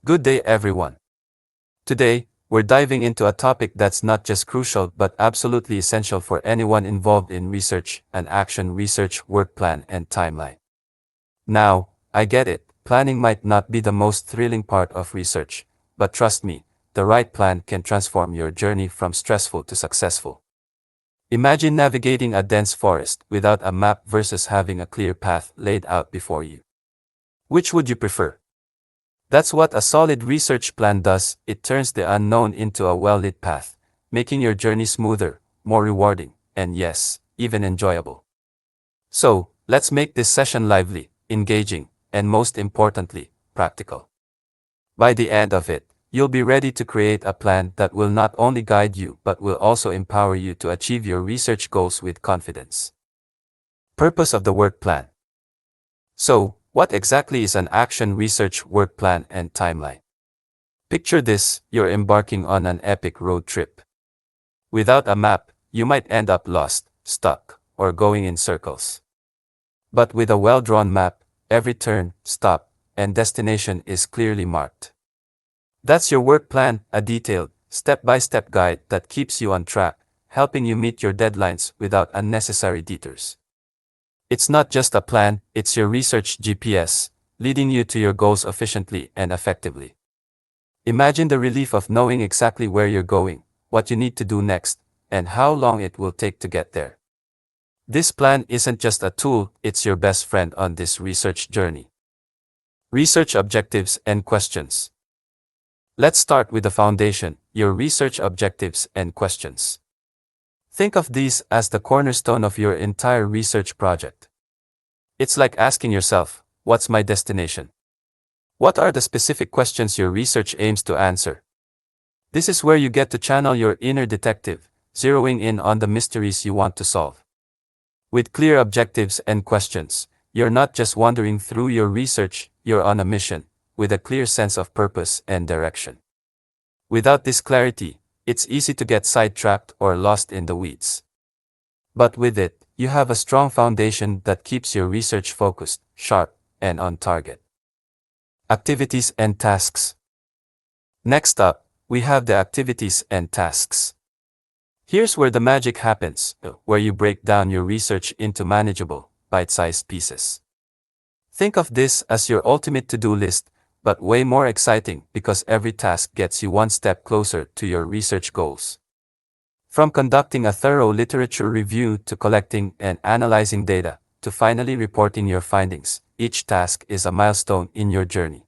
Good day, everyone. Today, we're diving into a topic that's not just crucial but absolutely essential for anyone involved in research and action research work plan and timeline. Now, I get it, planning might not be the most thrilling part of research, but trust me, the right plan can transform your journey from stressful to successful. Imagine navigating a dense forest without a map versus having a clear path laid out before you. Which would you prefer? That's what a solid research plan does. It turns the unknown into a well-lit path, making your journey smoother, more rewarding, and yes, even enjoyable. So, let's make this session lively, engaging, and most importantly, practical. By the end of it, you'll be ready to create a plan that will not only guide you but will also empower you to achieve your research goals with confidence. Purpose of the work plan. So, what exactly is an action research work plan and timeline? Picture this, you're embarking on an epic road trip. Without a map, you might end up lost, stuck, or going in circles. But with a well-drawn map, every turn, stop, and destination is clearly marked. That's your work plan, a detailed, step-by-step guide that keeps you on track, helping you meet your deadlines without unnecessary detours. It's not just a plan, it's your research GPS, leading you to your goals efficiently and effectively. Imagine the relief of knowing exactly where you're going, what you need to do next, and how long it will take to get there. This plan isn't just a tool, it's your best friend on this research journey. Research objectives and questions. Let's start with the foundation, your research objectives and questions. Think of these as the cornerstone of your entire research project. It's like asking yourself, what's my destination? What are the specific questions your research aims to answer? This is where you get to channel your inner detective, zeroing in on the mysteries you want to solve. With clear objectives and questions, you're not just wandering through your research, you're on a mission, with a clear sense of purpose and direction. Without this clarity, it's easy to get sidetracked or lost in the weeds. But with it, you have a strong foundation that keeps your research focused, sharp, and on target. Activities and tasks. Next up, we have the activities and tasks. Here's where the magic happens, where you break down your research into manageable, bite-sized pieces. Think of this as your ultimate to-do list, but way more exciting because every task gets you one step closer to your research goals. From conducting a thorough literature review to collecting and analyzing data, to finally reporting your findings, each task is a milestone in your journey.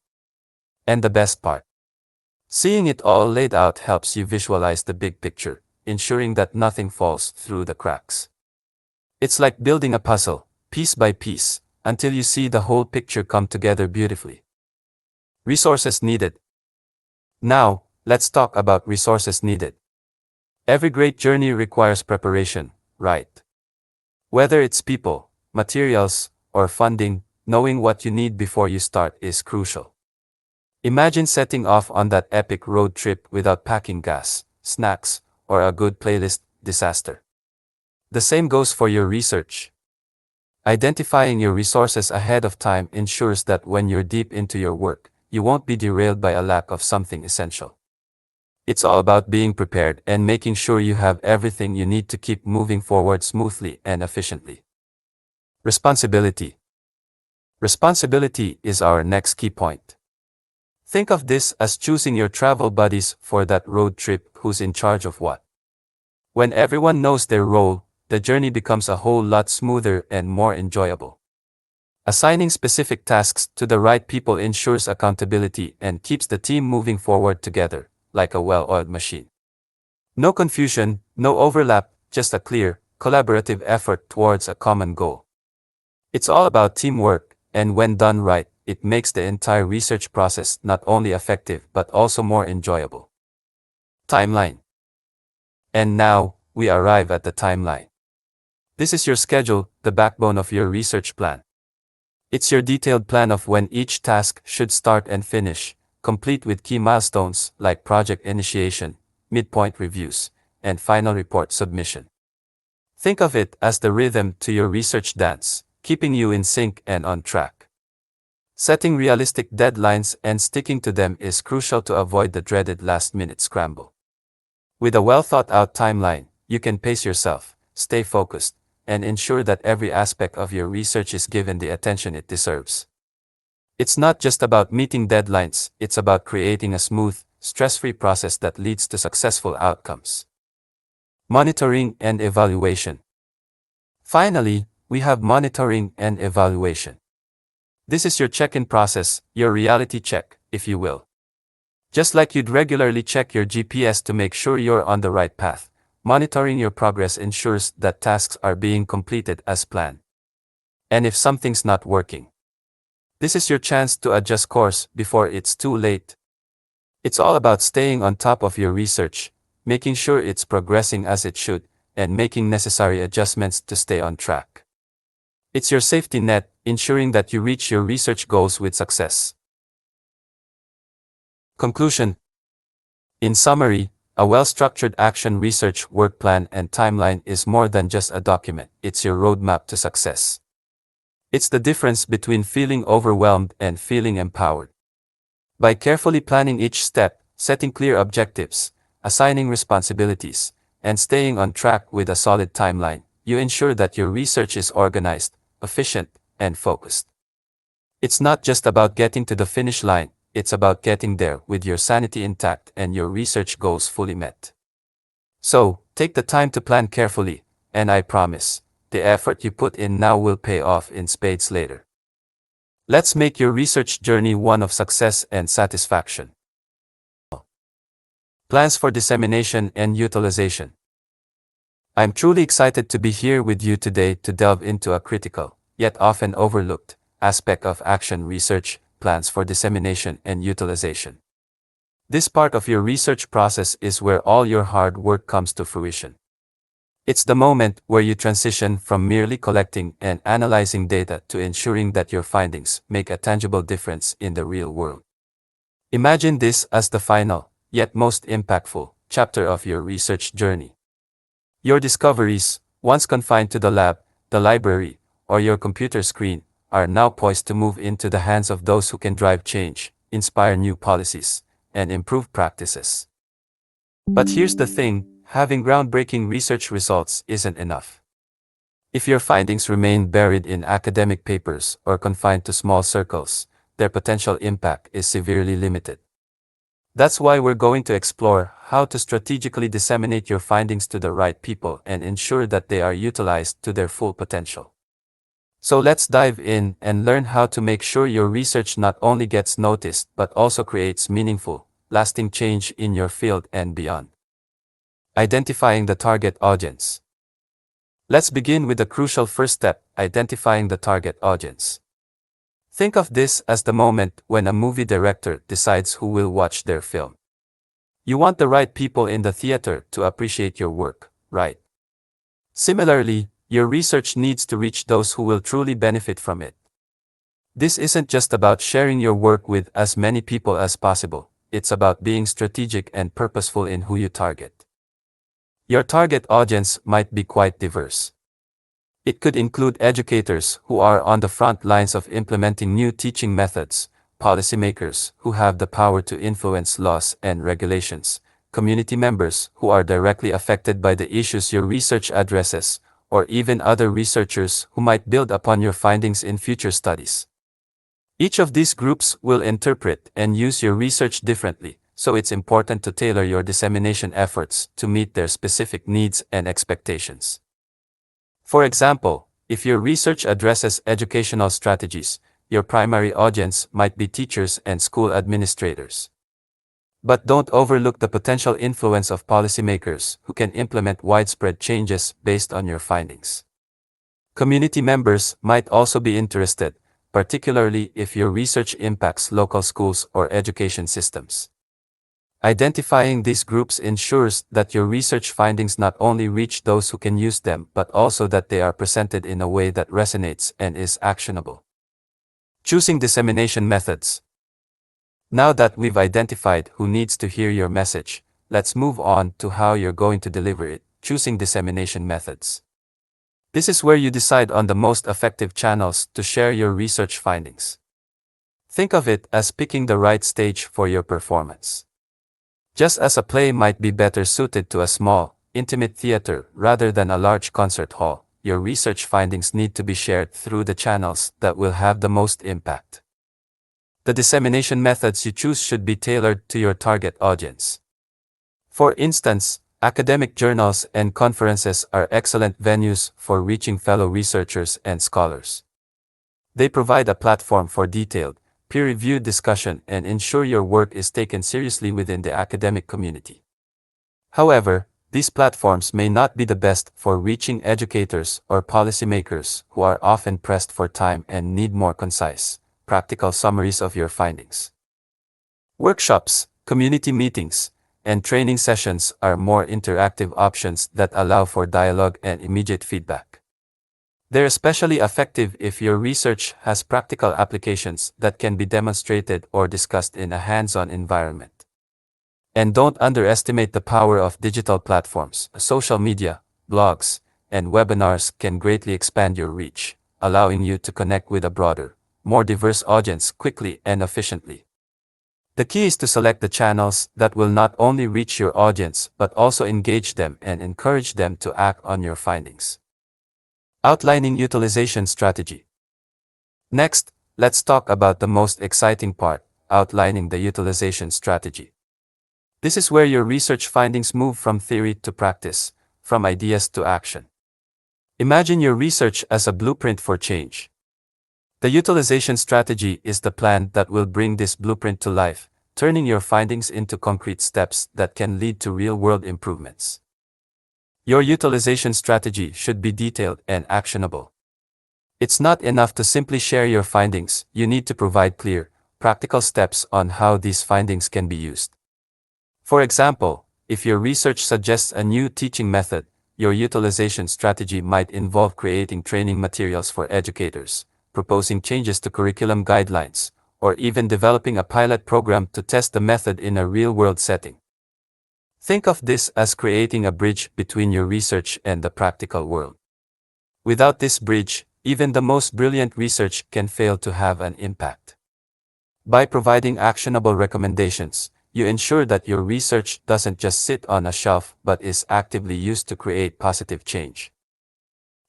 And the best part? Seeing it all laid out helps you visualize the big picture, ensuring that nothing falls through the cracks. It's like building a puzzle, piece by piece, until you see the whole picture come together beautifully. Resources needed. Now, let's talk about resources needed. Every great journey requires preparation, right? Whether it's people, materials, or funding, knowing what you need before you start is crucial. Imagine setting off on that epic road trip without packing gas, snacks, or a good playlist. Disaster. The same goes for your research. Identifying your resources ahead of time ensures that when you're deep into your work, you won't be derailed by a lack of something essential. It's all about being prepared and making sure you have everything you need to keep moving forward smoothly and efficiently. Responsibility. Responsibility is our next key point. Think of this as choosing your travel buddies for that road trip. Who's in charge of what? When everyone knows their role, the journey becomes a whole lot smoother and more enjoyable. Assigning specific tasks to the right people ensures accountability and keeps the team moving forward together, like a well-oiled machine. No confusion, no overlap, just a clear, collaborative effort towards a common goal. It's all about teamwork, and when done right, it makes the entire research process not only effective but also more enjoyable. Timeline. And now, we arrive at the timeline. This is your schedule, the backbone of your research plan. It's your detailed plan of when each task should start and finish, complete with key milestones like project initiation, midpoint reviews, and final report submission. Think of it as the rhythm to your research dance, keeping you in sync and on track. Setting realistic deadlines and sticking to them is crucial to avoid the dreaded last-minute scramble. With a well-thought-out timeline, you can pace yourself, stay focused, and ensure that every aspect of your research is given the attention it deserves. It's not just about meeting deadlines, it's about creating a smooth, stress-free process that leads to successful outcomes. Monitoring and evaluation. Finally, we have monitoring and evaluation. This is your check-in process, your reality check, if you will. Just like you'd regularly check your GPS to make sure you're on the right path, monitoring your progress ensures that tasks are being completed as planned. And if something's not working, this is your chance to adjust course before it's too late. It's all about staying on top of your research, making sure it's progressing as it should, and making necessary adjustments to stay on track. It's your safety net, ensuring that you reach your research goals with success. Conclusion. In summary, a well-structured action research work plan and timeline is more than just a document, it's your roadmap to success. It's the difference between feeling overwhelmed and feeling empowered. By carefully planning each step, setting clear objectives, assigning responsibilities, and staying on track with a solid timeline, you ensure that your research is organized, efficient, and focused. It's not just about getting to the finish line, it's about getting there with your sanity intact and your research goals fully met. So, take the time to plan carefully, and I promise, the effort you put in now will pay off in spades later. Let's make your research journey one of success and satisfaction. Plans for dissemination and utilization. I'm truly excited to be here with you today to delve into a critical, yet often overlooked, aspect of action research, plans for dissemination and utilization. This part of your research process is where all your hard work comes to fruition. It's the moment where you transition from merely collecting and analyzing data to ensuring that your findings make a tangible difference in the real world. Imagine this as the final, yet most impactful, chapter of your research journey. Your discoveries, once confined to the lab, the library, or your computer screen, are now poised to move into the hands of those who can drive change, inspire new policies, and improve practices. But here's the thing, having groundbreaking research results isn't enough. If your findings remain buried in academic papers or confined to small circles, their potential impact is severely limited. That's why we're going to explore how to strategically disseminate your findings to the right people and ensure that they are utilized to their full potential. So let's dive in and learn how to make sure your research not only gets noticed but also creates meaningful, lasting change in your field and beyond. Identifying the target audience. Let's begin with the crucial first step, identifying the target audience. Think of this as the moment when a movie director decides who will watch their film. You want the right people in the theater to appreciate your work, right? Similarly, your research needs to reach those who will truly benefit from it. This isn't just about sharing your work with as many people as possible, it's about being strategic and purposeful in who you target. Your target audience might be quite diverse. It could include educators who are on the front lines of implementing new teaching methods, policymakers who have the power to influence laws and regulations, community members who are directly affected by the issues your research addresses, or even other researchers who might build upon your findings in future studies. Each of these groups will interpret and use your research differently, so it's important to tailor your dissemination efforts to meet their specific needs and expectations. For example, if your research addresses educational strategies, your primary audience might be teachers and school administrators. But don't overlook the potential influence of policymakers who can implement widespread changes based on your findings. Community members might also be interested, particularly if your research impacts local schools or education systems. Identifying these groups ensures that your research findings not only reach those who can use them but also that they are presented in a way that resonates and is actionable. Choosing dissemination methods. Now that we've identified who needs to hear your message, let's move on to how you're going to deliver it, choosing dissemination methods. This is where you decide on the most effective channels to share your research findings. Think of it as picking the right stage for your performance. Just as a play might be better suited to a small, intimate theater rather than a large concert hall, your research findings need to be shared through the channels that will have the most impact. The dissemination methods you choose should be tailored to your target audience. For instance, academic journals and conferences are excellent venues for reaching fellow researchers and scholars. They provide a platform for detailed, peer-reviewed discussion and ensure your work is taken seriously within the academic community. However, these platforms may not be the best for reaching educators or policymakers who are often pressed for time and need more concise, practical summaries of your findings. Workshops, community meetings, and training sessions are more interactive options that allow for dialogue and immediate feedback. They're especially effective if your research has practical applications that can be demonstrated or discussed in a hands-on environment. And don't underestimate the power of digital platforms. Social media, blogs, and webinars can greatly expand your reach, allowing you to connect with a broader, more diverse audience quickly and efficiently. The key is to select the channels that will not only reach your audience but also engage them and encourage them to act on your findings. Outlining utilization strategy. Next, let's talk about the most exciting part, outlining the utilization strategy. This is where your research findings move from theory to practice, from ideas to action. Imagine your research as a blueprint for change. The utilization strategy is the plan that will bring this blueprint to life, turning your findings into concrete steps that can lead to real-world improvements. Your utilization strategy should be detailed and actionable. It's not enough to simply share your findings, you need to provide clear, practical steps on how these findings can be used. For example, if your research suggests a new teaching method, your utilization strategy might involve creating training materials for educators, proposing changes to curriculum guidelines, or even developing a pilot program to test the method in a real-world setting. Think of this as creating a bridge between your research and the practical world. Without this bridge, even the most brilliant research can fail to have an impact. By providing actionable recommendations, you ensure that your research doesn't just sit on a shelf but is actively used to create positive change.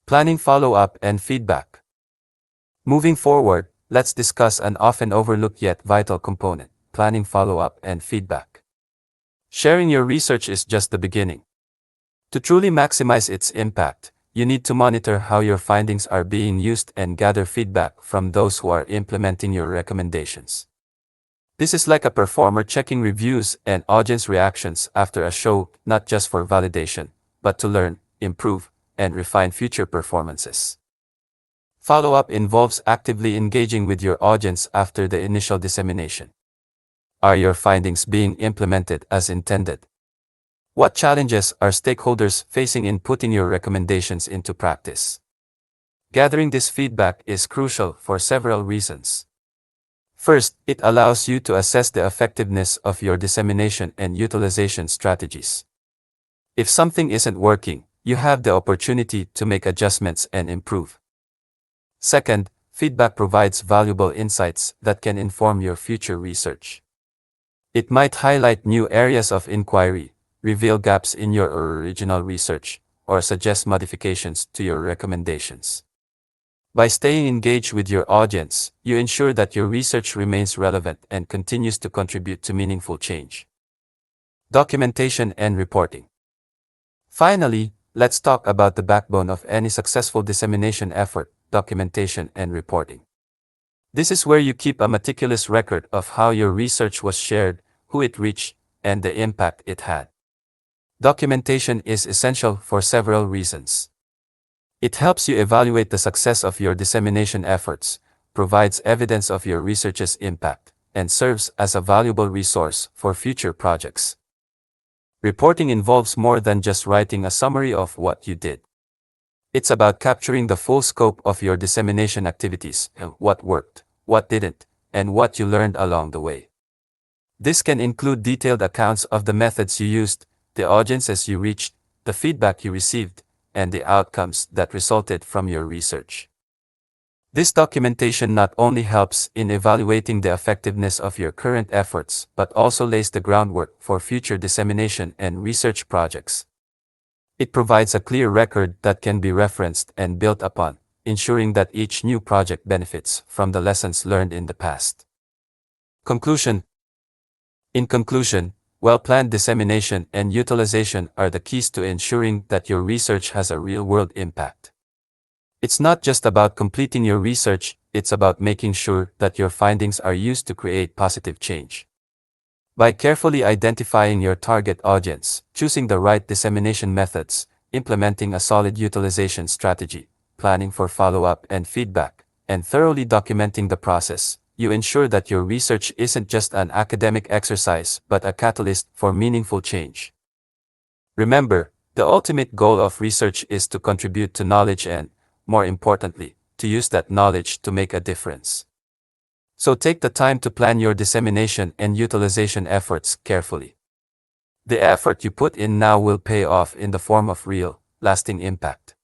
Planning follow-up and feedback. Moving forward, let's discuss an often overlooked yet vital component, planning follow-up and feedback. Sharing your research is just the beginning. To truly maximize its impact, you need to monitor how your findings are being used and gather feedback from those who are implementing your recommendations. This is like a performer checking reviews and audience reactions after a show, not just for validation, but to learn, improve, and refine future performances. Follow-up involves actively engaging with your audience after the initial dissemination. Are your findings being implemented as intended? What challenges are stakeholders facing in putting your recommendations into practice? Gathering this feedback is crucial for several reasons. First, it allows you to assess the effectiveness of your dissemination and utilization strategies. If something isn't working, you have the opportunity to make adjustments and improve. Second, feedback provides valuable insights that can inform your future research. It might highlight new areas of inquiry, reveal gaps in your original research, or suggest modifications to your recommendations. By staying engaged with your audience, you ensure that your research remains relevant and continues to contribute to meaningful change. Documentation and reporting. Finally, let's talk about the backbone of any successful dissemination effort, documentation and reporting. This is where you keep a meticulous record of how your research was shared, who it reached, and the impact it had. Documentation is essential for several reasons. It helps you evaluate the success of your dissemination efforts, provides evidence of your research's impact, and serves as a valuable resource for future projects. Reporting involves more than just writing a summary of what you did. It's about capturing the full scope of your dissemination activities, what worked, what didn't, and what you learned along the way. This can include detailed accounts of the methods you used, the audiences you reached, the feedback you received, and the outcomes that resulted from your research. This documentation not only helps in evaluating the effectiveness of your current efforts but also lays the groundwork for future dissemination and research projects. It provides a clear record that can be referenced and built upon, ensuring that each new project benefits from the lessons learned in the past. Conclusion. In conclusion, well-planned dissemination and utilization are the keys to ensuring that your research has a real-world impact. It's not just about completing your research, it's about making sure that your findings are used to create positive change. By carefully identifying your target audience, choosing the right dissemination methods, implementing a solid utilization strategy, planning for follow-up and feedback, and thoroughly documenting the process, you ensure that your research isn't just an academic exercise but a catalyst for meaningful change. Remember, the ultimate goal of research is to contribute to knowledge and, more importantly, to use that knowledge to make a difference. So take the time to plan your dissemination and utilization efforts carefully. The effort you put in now will pay off in the form of real, lasting impact.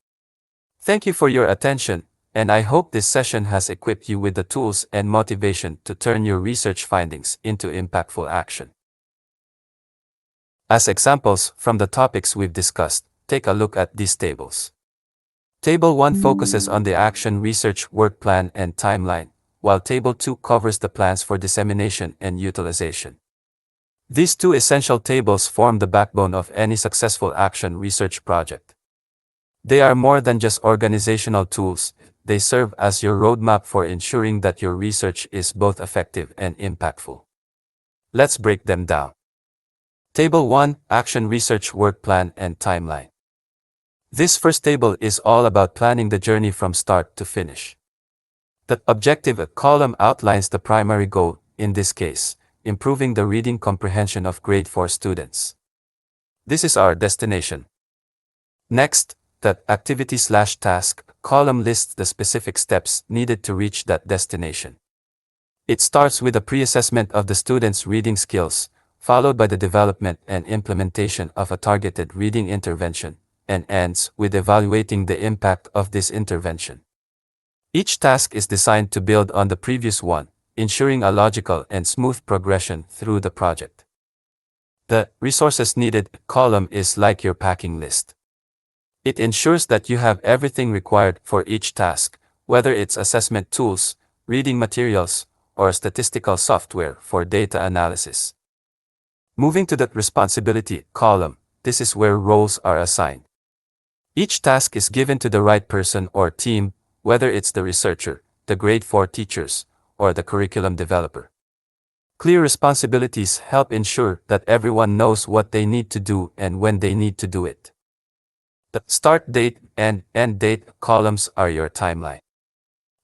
Thank you for your attention, and I hope this session has equipped you with the tools and motivation to turn your research findings into impactful action. As examples from the topics we've discussed, take a look at these tables. Table 1 focuses on the action research work plan and timeline, while Table 2 covers the plans for dissemination and utilization. These two essential tables form the backbone of any successful action research project. They are more than just organizational tools, they serve as your roadmap for ensuring that your research is both effective and impactful. Let's break them down. Table 1, Action Research Work Plan and Timeline. This first table is all about planning the journey from start to finish. The objective column outlines the primary goal, in this case, improving the reading comprehension of grade 4 students. This is our destination. Next, the activity/task column lists the specific steps needed to reach that destination. It starts with a pre-assessment of the students' reading skills, followed by the development and implementation of a targeted reading intervention, and ends with evaluating the impact of this intervention. Each task is designed to build on the previous one, ensuring a logical and smooth progression through the project. The resources needed column is like your packing list. It ensures that you have everything required for each task, whether it's assessment tools, reading materials, or statistical software for data analysis. Moving to the responsibility column, this is where roles are assigned. Each task is given to the right person or team, whether it's the researcher, the grade 4 teachers, or the curriculum developer. Clear responsibilities help ensure that everyone knows what they need to do and when they need to do it. The start date and end date columns are your timeline.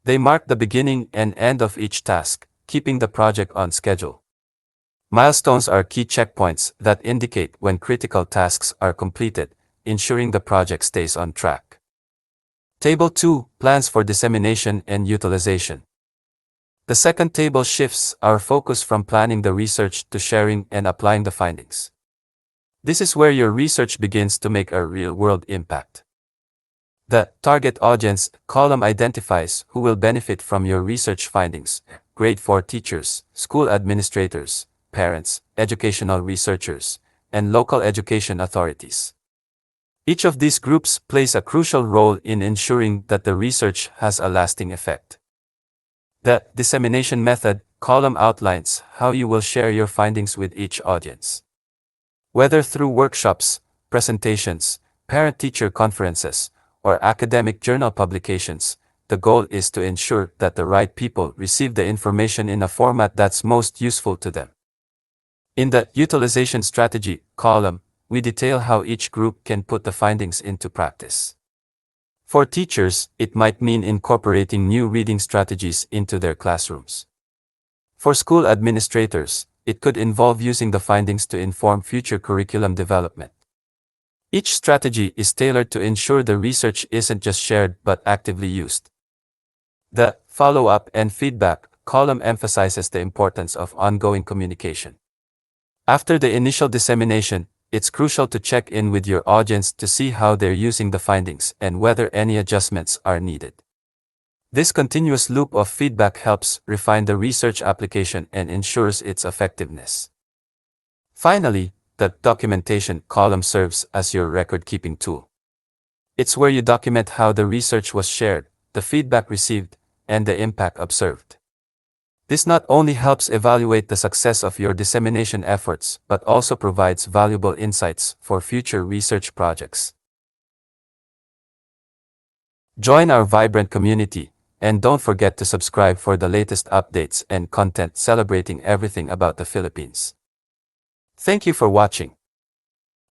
They mark the beginning and end of each task, keeping the project on schedule. Milestones are key checkpoints that indicate when critical tasks are completed, ensuring the project stays on track. Table 2, Plans for Dissemination and Utilization. The second table shifts our focus from planning the research to sharing and applying the findings. This is where your research begins to make a real-world impact. The target audience column identifies who will benefit from your research findings: grade 4 teachers, school administrators, parents, educational researchers, and local education authorities. Each of these groups plays a crucial role in ensuring that the research has a lasting effect. The dissemination method column outlines how you will share your findings with each audience. Whether through workshops, presentations, parent-teacher conferences, or academic journal publications, the goal is to ensure that the right people receive the information in a format that's most useful to them. In the utilization strategy column, we detail how each group can put the findings into practice. For teachers, it might mean incorporating new reading strategies into their classrooms. For school administrators, it could involve using the findings to inform future curriculum development. Each strategy is tailored to ensure the research isn't just shared but actively used. The follow-up and feedback column emphasizes the importance of ongoing communication. After the initial dissemination, it's crucial to check in with your audience to see how they're using the findings and whether any adjustments are needed. This continuous loop of feedback helps refine the research application and ensures its effectiveness. Finally, the documentation column serves as your record-keeping tool. It's where you document how the research was shared, the feedback received, and the impact observed. This not only helps evaluate the success of your dissemination efforts, but also provides valuable insights for future research projects. Join our vibrant community, and don't forget to subscribe for the latest updates and content celebrating everything about the Philippines. Thank you for watching.